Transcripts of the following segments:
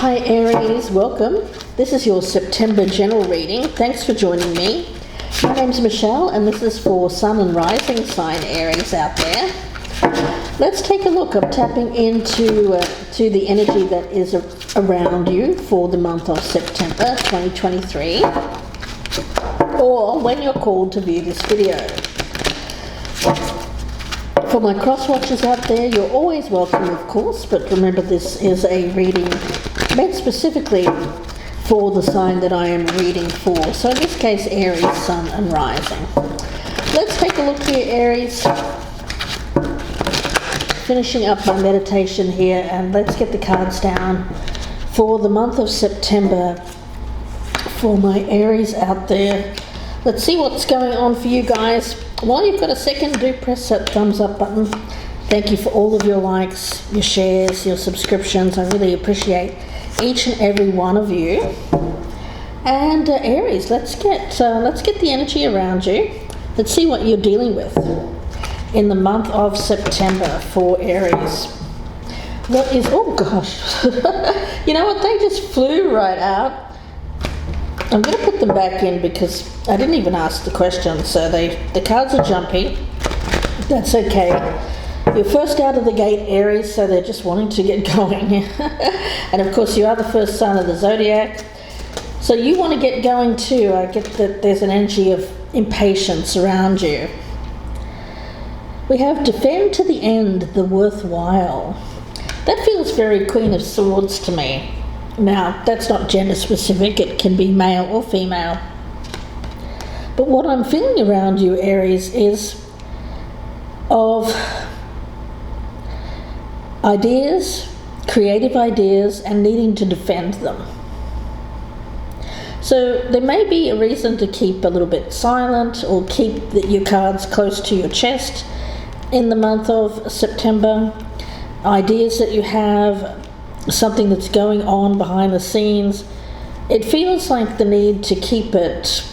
Hi Aries, welcome. This is your September general reading. Thanks for joining me. My name's Michelle and this is for Sun and Rising sign Aries out there. Let's take a look. I'm tapping into to the energy that is around you for the month of September 2023, or when you're called to view this video. For my cross watchers out there, you're always welcome, of course, but remember this is a reading meant specifically for the sign that I am reading for. So in this case, Aries, Sun and Rising. Let's take a look here, Aries. Finishing up my meditation here, and let's get the cards down for the month of September for my Aries out there. Let's see what's going on for you guys. While you've got a second, do press that thumbs up button. Thank you for all of your likes, your shares, your subscriptions. I really appreciate each and every one of you. And Aries, let's get the energy around you. Let's see what you're dealing with in the month of September for Aries. What is, oh gosh, you know what, they just flew right out. I'm going to put them back in because I didn't even ask the question, so the cards are jumpy. That's okay. You're first out of the gate, Aries, so they're just wanting to get going. And of course you are the first sign of the zodiac, so you want to get going too. I get that there's an energy of impatience around you. We have defend to the end, the worthwhile. That feels very Queen of Swords to me. Now, that's not gender specific, it can be male or female. But what I'm feeling around you, Aries, is of ideas, creative ideas, and needing to defend them. So there may be a reason to keep a little bit silent or keep your cards close to your chest in the month of September. Ideas that you have, something that's going on behind the scenes, it feels like the need to keep it,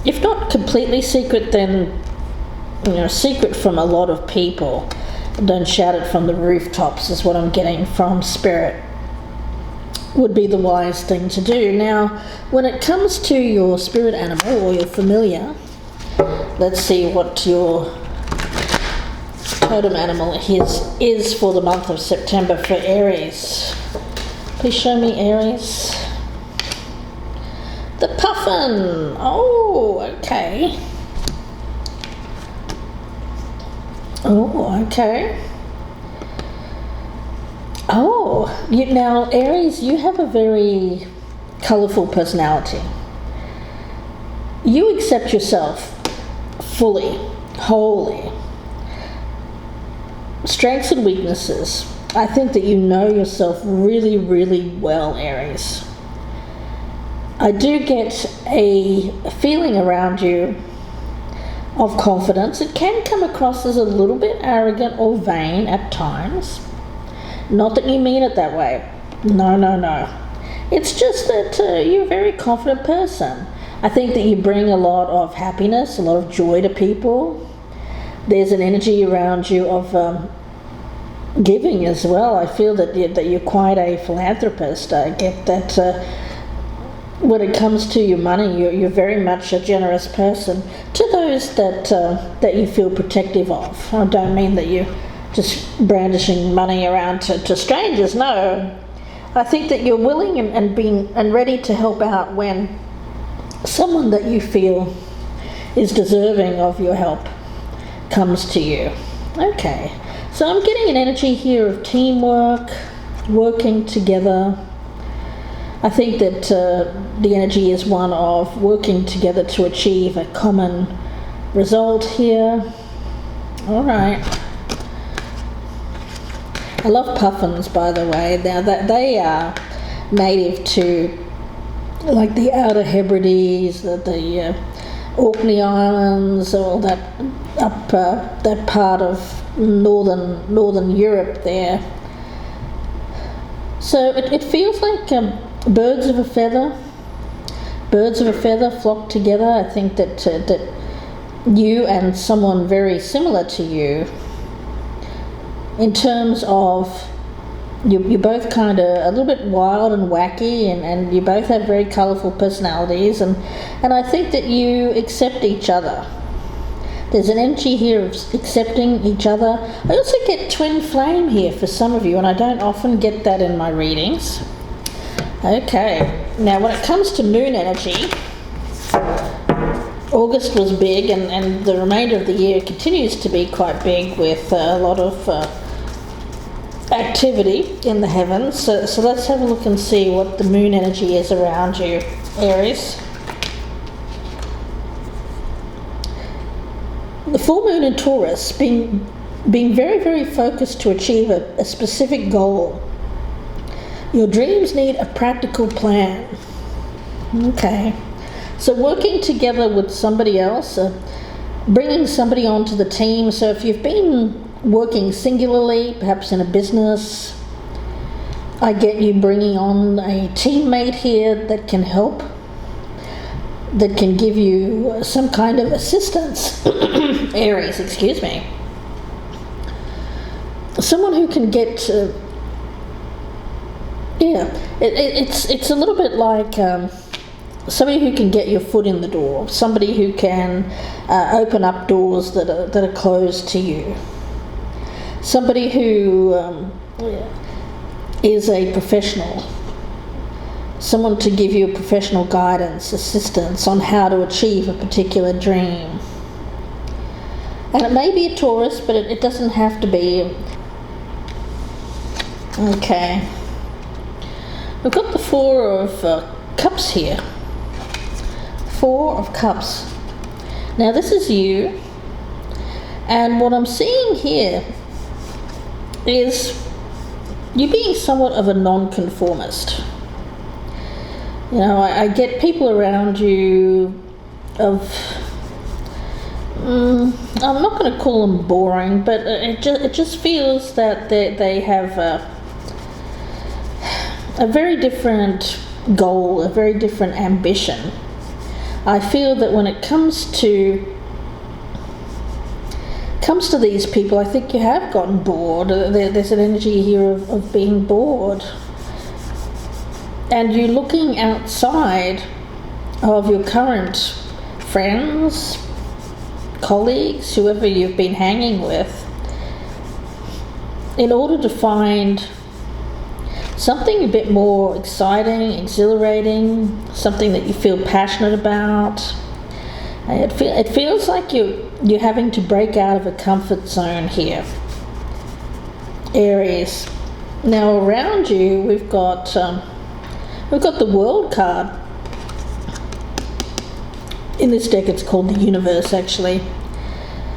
if not completely secret, then secret from a lot of people. Don't shout it from the rooftops is what I'm getting from Spirit. Would be the wise thing to do. Now, when it comes to your spirit animal or your familiar, let's see what your totem animal is for the month of September for Aries. Please show me, Aries. The puffin. Oh, okay. Oh, okay. Oh, now Aries, you have a very colourful personality. You accept yourself fully, wholly. Strengths and weaknesses. I think that you know yourself really, really well, Aries. I do get a feeling around you of confidence. It can come across as a little bit arrogant or vain at times. Not that you mean it that way. No. It's just that you're a very confident person. I think that you bring a lot of happiness, a lot of joy to people. There's an energy around you of giving as well. I feel that you're quite a philanthropist. I get that when it comes to your money, you're very much a generous person to those that you feel protective of. I don't mean that you're just brandishing money around to strangers. No, I think that you're willing and ready to help out when someone that you feel is deserving of your help comes to you. Okay, so I'm getting an energy here of teamwork, working together. I think that the energy is one of working together to achieve a common result here. All right. I love puffins, by the way. Now that they are native to like the Outer Hebrides, the Orkney Islands, all that up that part of northern Europe there. So it feels like birds of a feather flock together. I think that you and someone very similar to you in terms of you're both kind of a little bit wild and wacky, and you both have very colourful personalities, and I think that you accept each other. There's an energy here of accepting each other. I also get twin flame here for some of you, and I don't often get that in my readings. Okay, now when it comes to moon energy, August was big, and the remainder of the year continues to be quite big, with a lot of activity in the heavens. So let's have a look and see what the moon energy is around you, Aries. The full moon in Taurus, being very, very focused to achieve a specific goal. Your dreams need a practical plan. Okay. So working together with somebody else, bringing somebody onto the team. So if you've been working singularly, perhaps in a business, I get you bringing on a teammate here that can help, that can give you some kind of assistance. Aries, excuse me. Someone who can get, it's a little bit like somebody who can get your foot in the door, somebody who can open up doors that are closed to you, somebody who is a professional, someone to give you professional guidance, assistance on how to achieve a particular dream. And it may be a Taurus, but it doesn't have to be. Okay. We've got the Four of Cups here. Four of Cups. Now this is you, and what I'm seeing here is you being somewhat of a non-conformist. You know, I get people around you of, I'm not going to call them boring, but it just feels that they have a very different goal, a very different ambition. I feel that when it comes to these people, I think you have gotten bored. There's an energy here of being bored. And you're looking outside of your current friends, colleagues, whoever you've been hanging with, in order to find something a bit more exciting, exhilarating, something that you feel passionate about. It feels like you're having to break out of a comfort zone here, Aries. Now around you, we've got the World card. In this deck, it's called the Universe, actually,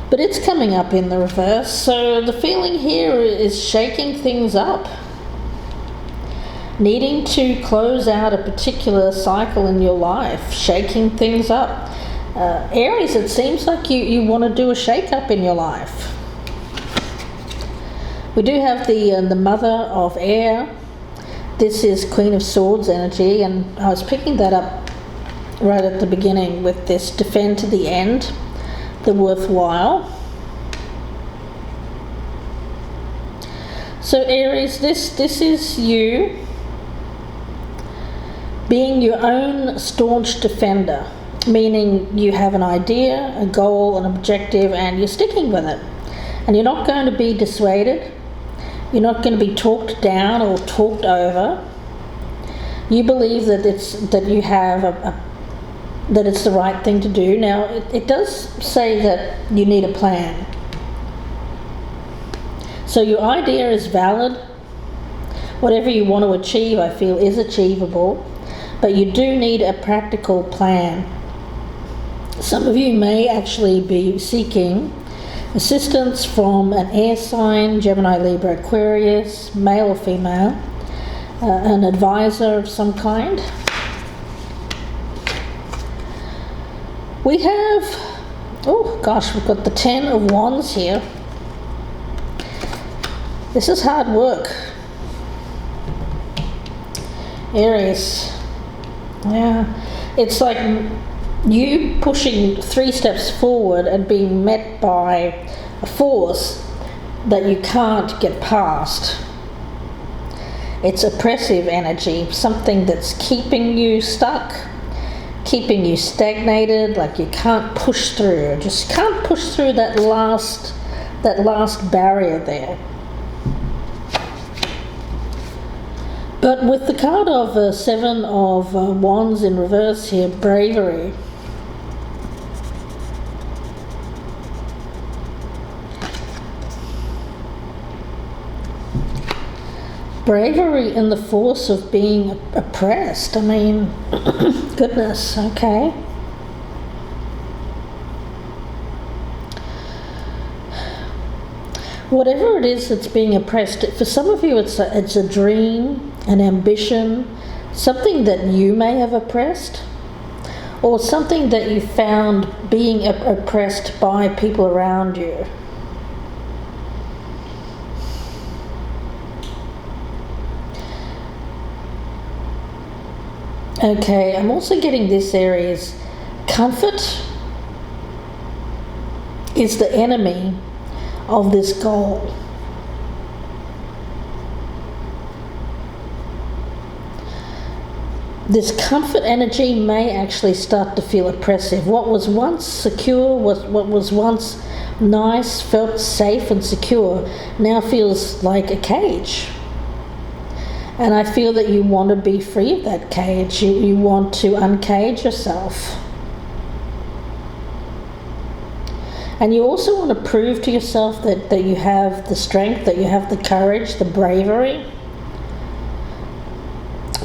but it's coming up in the reverse. So the feeling here is shaking things up, needing to close out a particular cycle in your life, shaking things up. Aries, it seems like you want to do a shake-up in your life. We do have the Mother of Air. This is Queen of Swords energy, and I was picking that up right at the beginning with this defend to the end, the worthwhile. So Aries, this is you being your own staunch defender, meaning you have an idea, a goal, an objective, and you're sticking with it. And you're not going to be dissuaded. You're not going to be talked down or talked over. You believe that it's the right thing to do. Now, it does say that you need a plan. So your idea is valid. Whatever you want to achieve, I feel, is achievable. But you do need a practical plan. Some of you may actually be seeking assistance from an air sign, Gemini, Libra, Aquarius, male or female, an advisor of some kind. We have, we've got the 10 of Wands here. This is hard work, Aries. Yeah, it's like you pushing 3 steps forward and being met by a force that you can't get past. It's oppressive energy, something that's keeping you stuck, keeping you stagnated, like you can't push through, just can't push through that last barrier there. But with the card of Seven of Wands in reverse here, bravery. Bravery and the force of being oppressed. I mean, goodness, okay. Whatever it is that's being oppressed, for some of you it's a dream, an ambition, something that you may have oppressed, or something that you found being oppressed by people around you. Okay, I'm also getting this, Aries. Comfort is the enemy of this goal. This comfort energy may actually start to feel oppressive. What was once secure, what was once nice, felt safe and secure, now feels like a cage. And I feel that you want to be free of that cage. You want to uncage yourself. And you also want to prove to yourself that you have the strength, that you have the courage, the bravery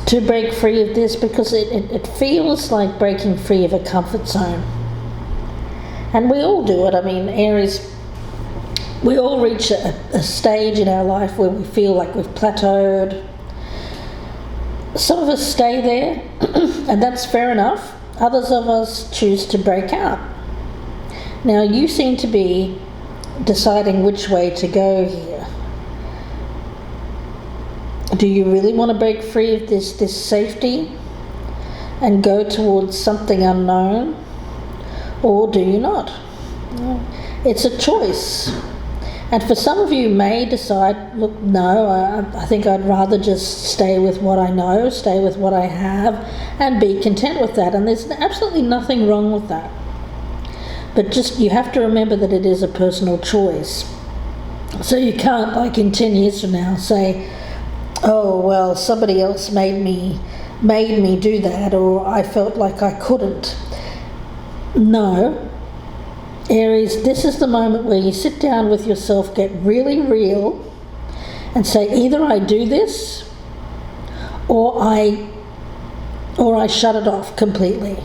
to break free of this, because it feels like breaking free of a comfort zone. And we all do it. I mean, Aries, we all reach a stage in our life where we feel like we've plateaued. Some of us stay there, and that's fair enough. Others of us choose to break out. Now, you seem to be deciding which way to go here. Do you really want to break free of this safety and go towards something unknown, or do you not? It's a choice. And for some of you may decide, look, no, I think I'd rather just stay with what I know, stay with what I have, and be content with that. And there's absolutely nothing wrong with that. But just, you have to remember that it is a personal choice. So you can't, like in 10 years from now, say, oh, well, somebody else made me do that, or I felt like I couldn't. No. Aries, this is the moment where you sit down with yourself, get really real, and say, either I do this, or I shut it off completely.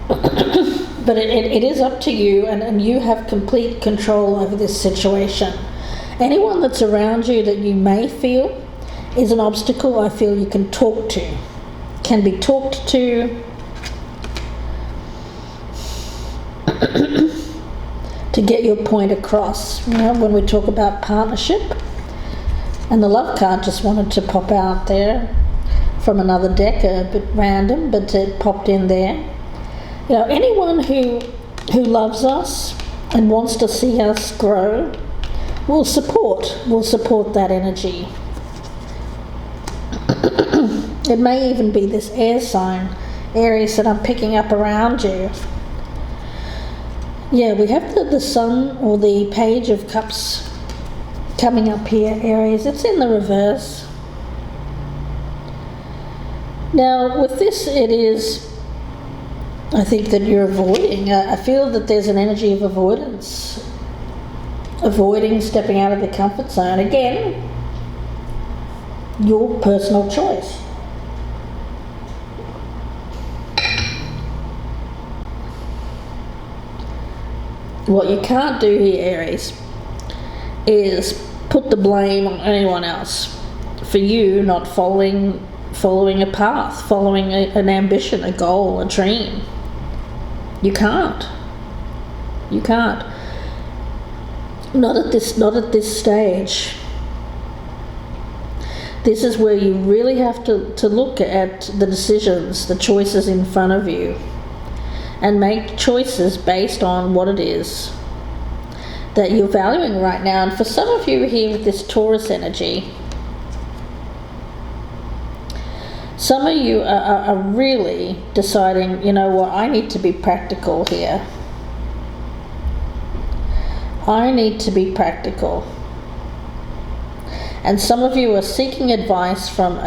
But it is up to you, and you have complete control over this situation. Anyone that's around you that you may feel is an obstacle, I feel you can talk to, can be talked to, to get your point across. You know, when we talk about partnership, and the love card just wanted to pop out there from another deck, a bit random, but it popped in there. You know, anyone who loves us and wants to see us grow will support that energy. It may even be this air sign, Aries, that I'm picking up around you. Yeah, we have the Sun, or the Page of Cups, coming up here, Aries. It's in the reverse. Now, with this, it is, I think that you're avoiding. I feel that there's an energy of avoidance. Avoiding stepping out of the comfort zone. Again, your personal choice. What you can't do here, Aries, is put the blame on anyone else for you not following a path, following an ambition, a goal, a dream. You can't. You can't. Not at this stage. This is where you really have to look at the decisions, the choices in front of you, and make choices based on what it is that you're valuing right now. And for some of you here with this Taurus energy, Some of you are really deciding, you know what, I need to be practical here. I need to be practical. And some of you are seeking advice from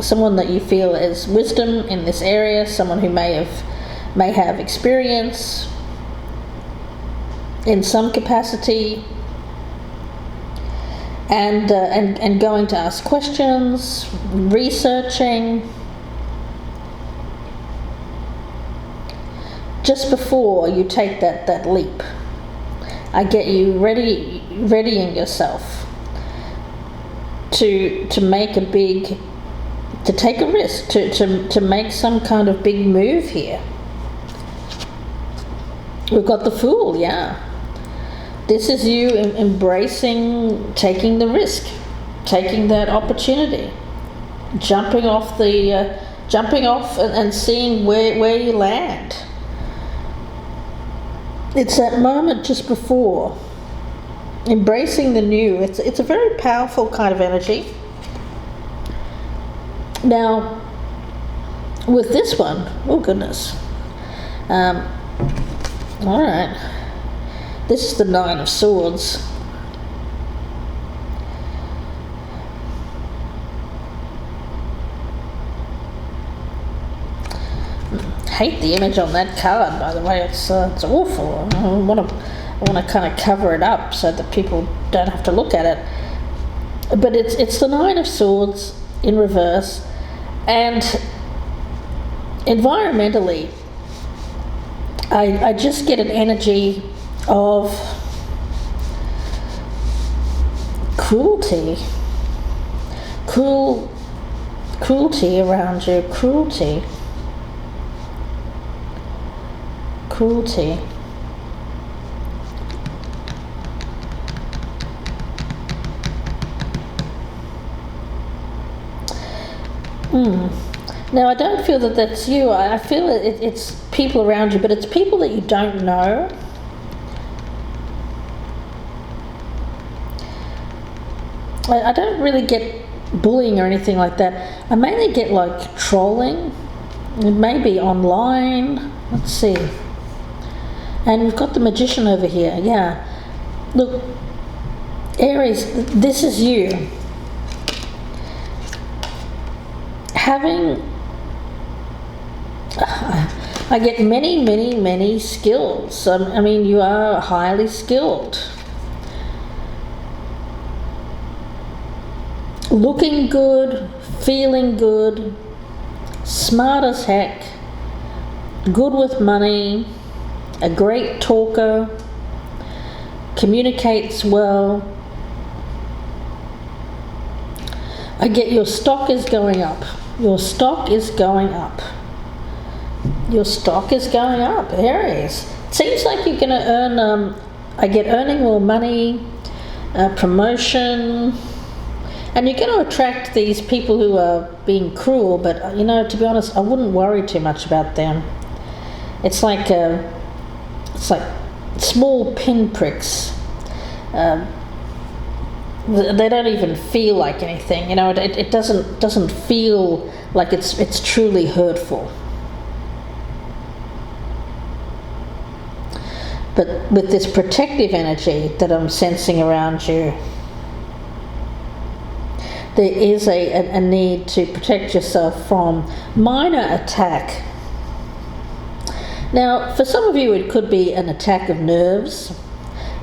someone that you feel is wisdom in this area, someone who may have experience in some capacity, and going to ask questions, researching, just before you take that leap. I get you readying yourself to make to take a risk, to make some kind of big move here. We've got the Fool, yeah. This is you embracing, taking the risk, taking that opportunity, jumping off and seeing where you land. It's that moment just before, embracing the new. It's a very powerful kind of energy. Now, with this one, oh goodness. All right. This is the Nine of Swords. Hate the image on that card, by the way. It's awful. I want to kind of cover it up so that people don't have to look at it. But it's the Nine of Swords in reverse, and environmentally, I just get an energy of cruelty around you, cruelty. Now, I don't feel that that's you. I feel it's people around you, but it's people that you don't know. I don't really get bullying or anything like that. I mainly get like trolling. It may be online. Let's see. And we've got the Magician over here. Yeah. Look, Aries, this is you. I get many skills. I mean, you are highly skilled. Looking good, feeling good, smart as heck, good with money, a great talker, communicates well. I get your stock is going up. Your stock is going up. Your stock is going up, Aries. It seems like you're going to earn, I get earning more money, promotion, and you're going to attract these people who are being cruel, but, you know, to be honest, I wouldn't worry too much about them. It's like small pinpricks. They don't even feel like anything, you know. It doesn't feel like it's truly hurtful. But with this protective energy that I'm sensing around you, there is a need to protect yourself from minor attack. Now, for some of you, it could be an attack of nerves,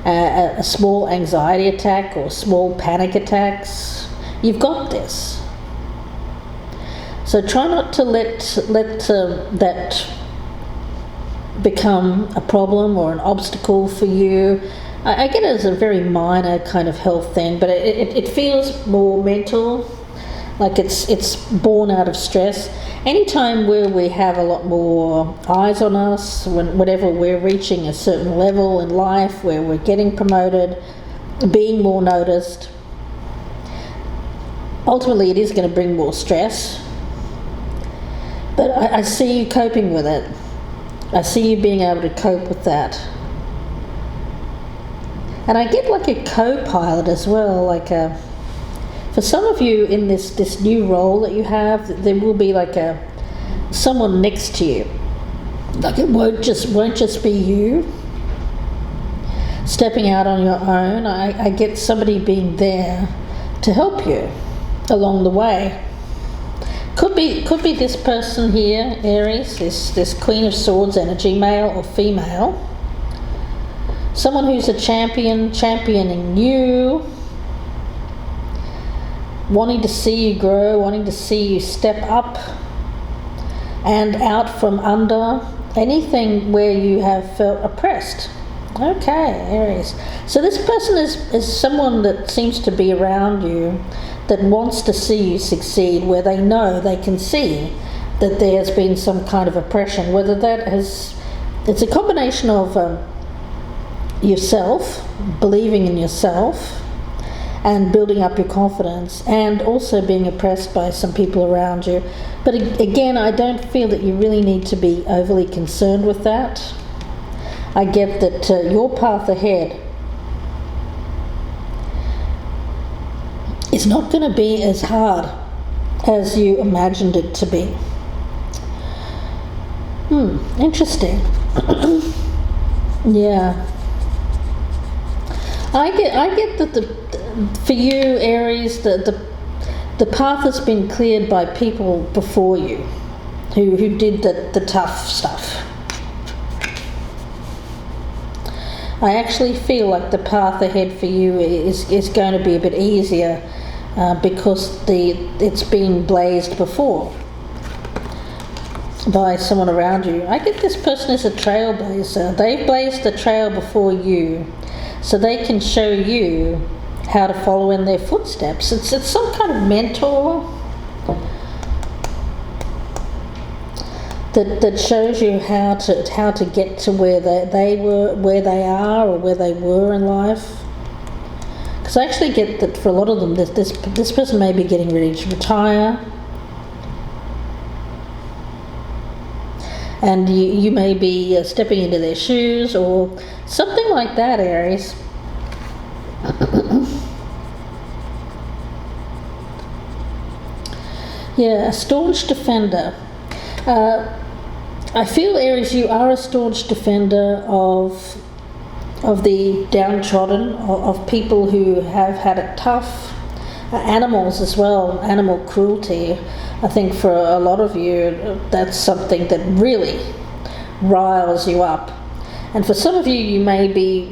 a small anxiety attack or small panic attacks. You've got this. So try not to let that become a problem or an obstacle for you. I get it as a very minor kind of health thing, but it feels more mental, like it's born out of stress. Anytime where we have a lot more eyes on us, whenever we're reaching a certain level in life, where we're getting promoted, being more noticed, ultimately it is going to bring more stress. But I see you coping with it. I see you being able to cope with that. And I get like a co-pilot as well, like For some of you in this new role that you have, there will be like someone next to you. Like it won't just be you stepping out on your own. I get somebody being there to help you along the way. Could be this person here, Aries, this Queen of Swords energy, male or female. Someone who's a championing you, wanting to see you grow, wanting to see you step up and out from under anything where you have felt oppressed. Okay, Aries. So this person is someone that seems to be around you that wants to see you succeed, where they know they can see that there has been some kind of oppression, whether it's a combination of yourself, believing in yourself and building up your confidence, and also being oppressed by some people around you. But again, I don't feel that you really need to be overly concerned with that. I get that your path ahead is not going to be as hard as you imagined it to be. Interesting. Yeah. I get that for you, Aries, the path has been cleared by people before you who did the tough stuff. I actually feel like the path ahead for you is going to be a bit easier because it's been blazed before by someone around you. I get this person is a trailblazer. They've blazed the trail before you, so they can show you how to follow in their footsteps. It's some kind of mentor that shows you how to get to where they are or where they were in life. Because I actually get that for a lot of them, this person may be getting ready to retire, and you may be stepping into their shoes or something like that, Aries. Yeah, a staunch defender. I feel, Aries, you are a staunch defender of the downtrodden, of people who have had it tough. Animals as well, animal cruelty. I think for a lot of you, that's something that really riles you up. And for some of you, you may be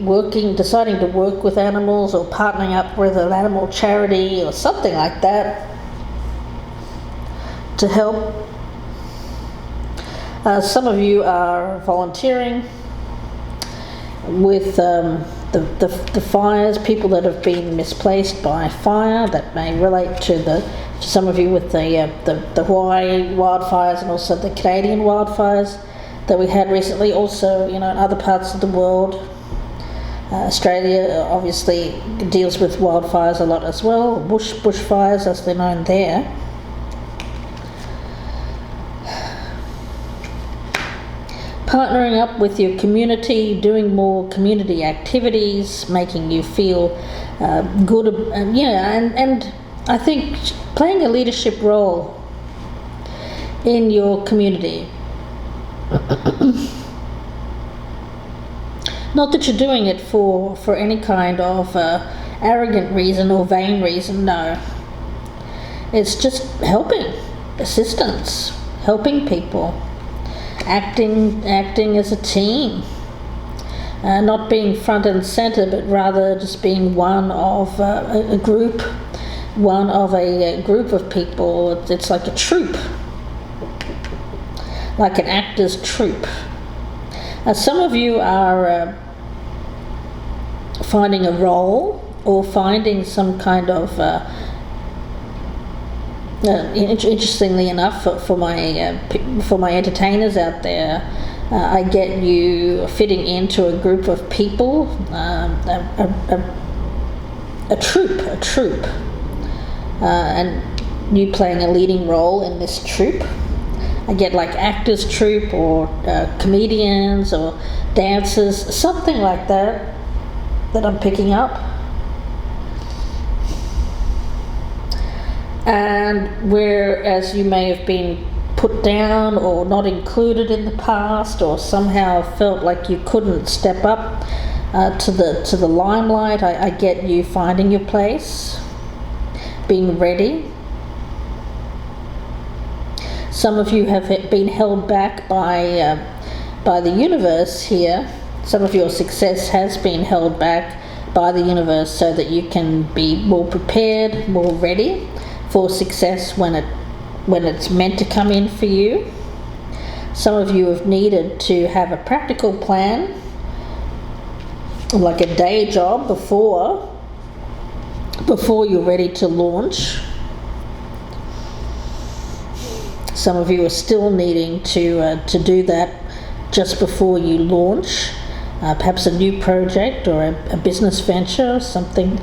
deciding to work with animals or partnering up with an animal charity or something like that to help. Some of you are volunteering with the fires, people that have been misplaced by fire. That may relate to some of you with the Hawaii wildfires and also the Canadian wildfires that we had recently. Also, in other parts of the world, Australia obviously deals with wildfires a lot as well, bushfires as they're known there. Partnering up with your community, doing more community activities, making you feel good, and I think playing a leadership role in your community. Not that you're doing it for any kind of arrogant reason or vain reason, no. It's just helping, assistance, helping people. Acting as a team, not being front and center, but rather just being one of a group of people. It's like a troupe, like an actor's troupe. Some of you are finding a role or finding some kind of interestingly enough, for my entertainers out there, I get you fitting into a group of people, a troupe, and you playing a leading role in this troupe. I get like actors troupe or comedians or dancers, something like that I'm picking up. And whereas you may have been put down or not included in the past, or somehow felt like you couldn't step up to the limelight, I get you finding your place, being ready. Some of you have been held back by the universe here. Some of your success has been held back by the universe so that you can be more prepared, more ready for success when it's meant to come in for you. Some of you have needed to have a practical plan, like a day job before you're ready to launch. Some of you are still needing to do that just before you launch, perhaps a new project or a business venture, or something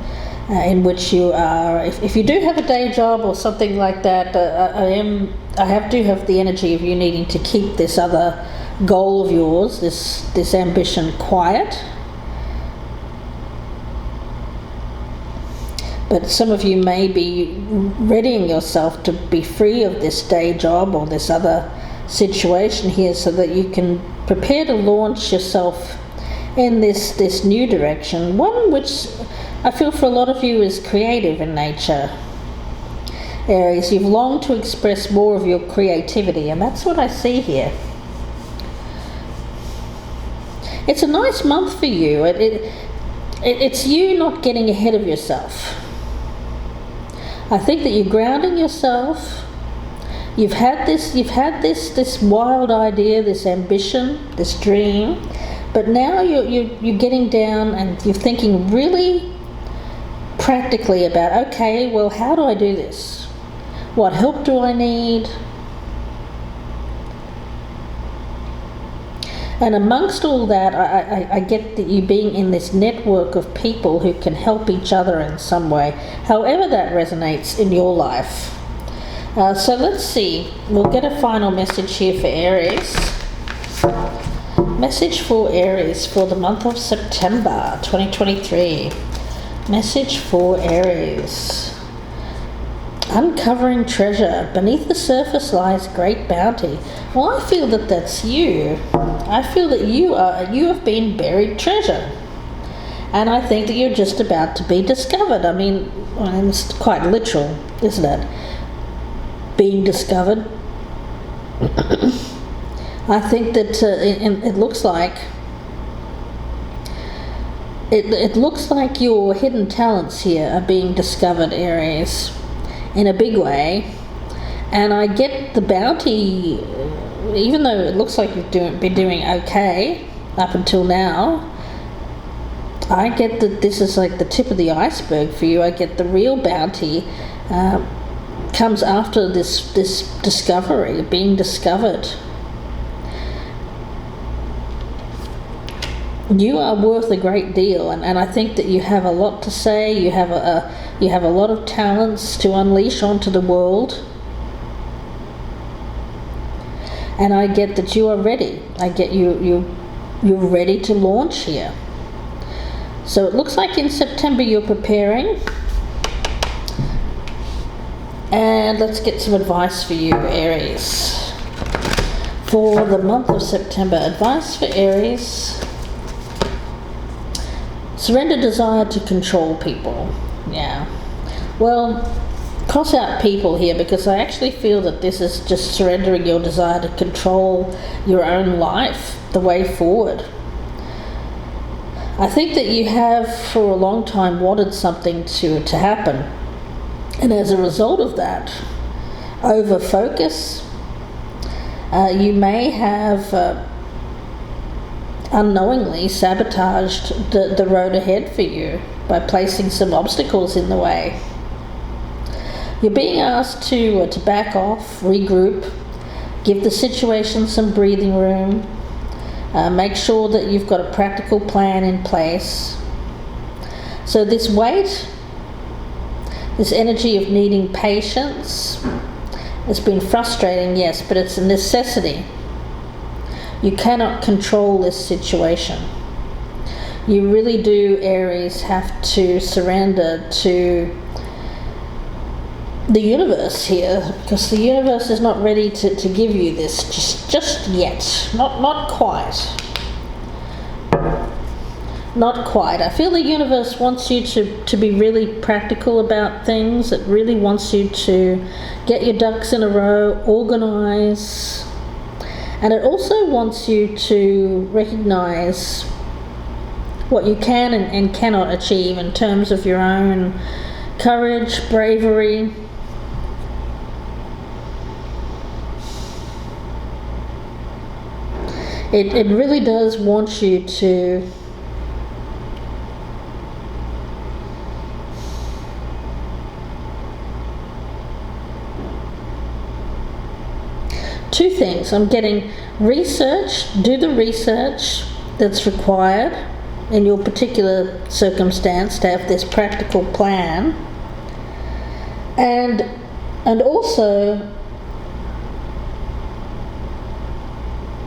in which you are. If you do have a day job or something like that, I do have the energy of you needing to keep this other goal of yours, this ambition, quiet. But some of you may be readying yourself to be free of this day job or this other situation here, so that you can prepare to launch yourself in this new direction, one which I feel for a lot of you is creative in nature. Aries, you've longed to express more of your creativity, and that's what I see here. It's a nice month for you. It's you not getting ahead of yourself. I think that you're grounding yourself. You've had this wild idea, this ambition, this dream, but now you're getting down and you're thinking really practically about, okay, well, how do I do this? What help do I need? And amongst all that, I get that you being in this network of people who can help each other in some way, however that resonates in your life. So let's see, we'll get a final message here for Aries. Message for Aries for the month of September 2023. Message for Aries. Uncovering treasure. Beneath the surface lies great bounty. Well, I feel that that's you. I feel that you have been buried treasure. And I think that you're just about to be discovered. I mean, it's quite literal, isn't it? Being discovered. I think that it looks like your hidden talents here are being discovered, Aries, in a big way. And I get the bounty, even though it looks like you've been doing okay up until now. I get that this is like the tip of the iceberg for you. I get the real bounty comes after this discovery, being discovered. You are worth a great deal, and I think that you have a lot to say. You have a lot of talents to unleash onto the world, and I get that you are ready. I get you're ready to launch here. So it looks like in September you're preparing, and let's get some advice for you, Aries, for the month of September. Advice for Aries. Surrender desire to control people. Yeah. Well, cross out people here, because I actually feel that this is just surrendering your desire to control your own life, the way forward. I think that you have for a long time wanted something to happen. And as a result of that, over focus, you may have unknowingly sabotaged the road ahead for you by placing some obstacles in the way. You're being asked to back off, regroup, give the situation some breathing room, make sure that you've got a practical plan in place. So this weight, this energy of needing patience, has been frustrating, yes, but it's a necessity. You cannot control this situation. You really do, Aries, have to surrender to the universe here, because the universe is not ready to give you this just yet. Not quite. Not quite. I feel the universe wants you to be really practical about things. It really wants you to get your ducks in a row, organize. And it also wants you to recognize what you can and cannot achieve in terms of your own courage, bravery. It really does want you to two things. I'm getting research, do the research that's required in your particular circumstance to have this practical plan, and also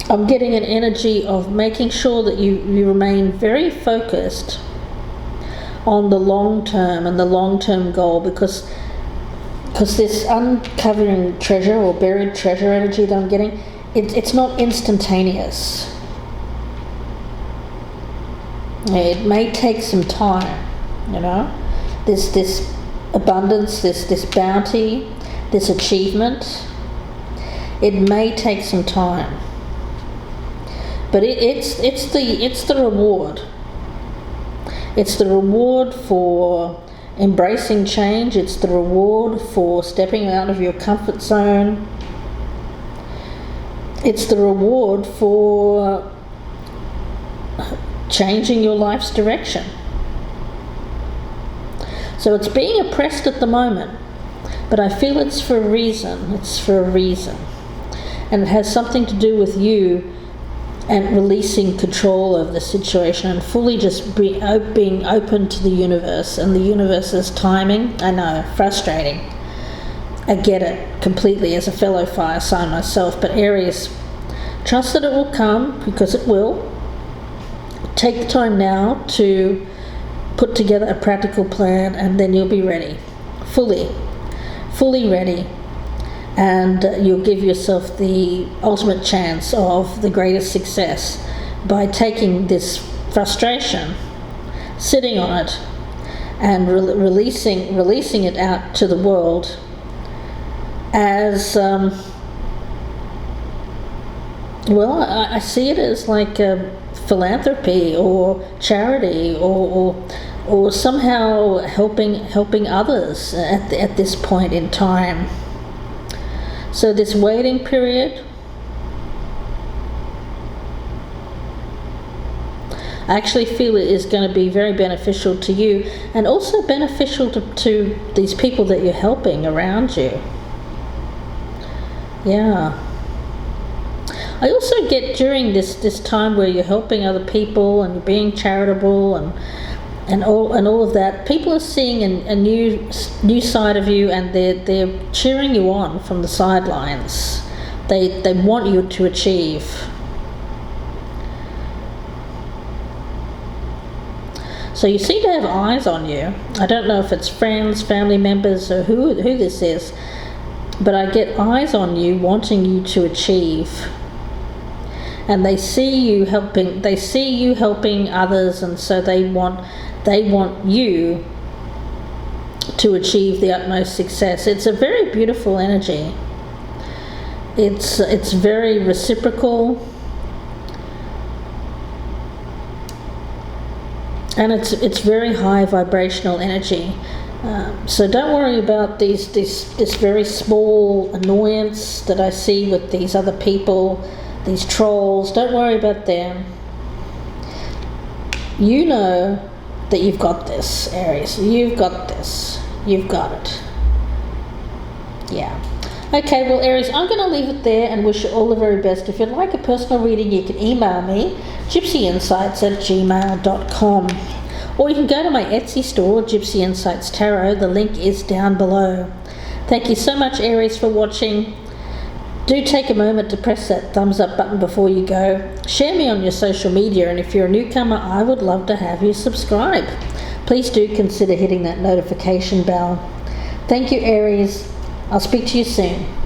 I'm getting an energy of making sure that you remain very focused on the long term and the long-term goal, because this uncovering treasure or buried treasure energy that I'm getting, it's not instantaneous. It may take some time, this abundance, this bounty, this achievement. It may take some time, but it's the reward. It's the reward for embracing change. It's the reward for stepping out of your comfort zone. It's the reward for changing your life's direction. So it's being oppressed at the moment, but I feel it's for a reason. It's for a reason. And it has something to do with you and releasing control of the situation and fully just being open to the universe and the universe's timing. I know, frustrating. I get it completely as a fellow fire sign myself, but Aries, trust that it will come, because it will. Take the time now to put together a practical plan, and then you'll be ready. Fully ready. And you'll give yourself the ultimate chance of the greatest success by taking this frustration, sitting on it, and releasing it out to the world as I see it as like philanthropy or charity or somehow helping others at this point in time. So this waiting period, I actually feel it is going to be very beneficial to you, and also beneficial to these people that you're helping around you. Yeah. I also get during this time where you're helping other people and you're being charitable and all of that, people are seeing a new side of you, and they're cheering you on from the sidelines. They want you to achieve. So you seem to have eyes on you. I don't know if it's friends, family members, or who this is, but I get eyes on you wanting you to achieve. And they see you helping others, and so they want you to achieve the utmost success. It's a very beautiful energy. It's very reciprocal, and it's very high vibrational energy. So don't worry about this very small annoyance that I see with these other people, these trolls. Don't worry about them. You know that you've got this, Aries. You've got this. You've got it. Yeah. Okay, well, Aries, I'm going to leave it there and wish you all the very best. If you'd like a personal reading, you can email me, gypsyinsights@gmail.com. Or you can go to my Etsy store, Gypsy Insights Tarot. The link is down below. Thank you so much, Aries, for watching. Do take a moment to press that thumbs up button before you go. Share me on your social media, and if you're a newcomer, I would love to have you subscribe. Please do consider hitting that notification bell. Thank you, Aries. I'll speak to you soon.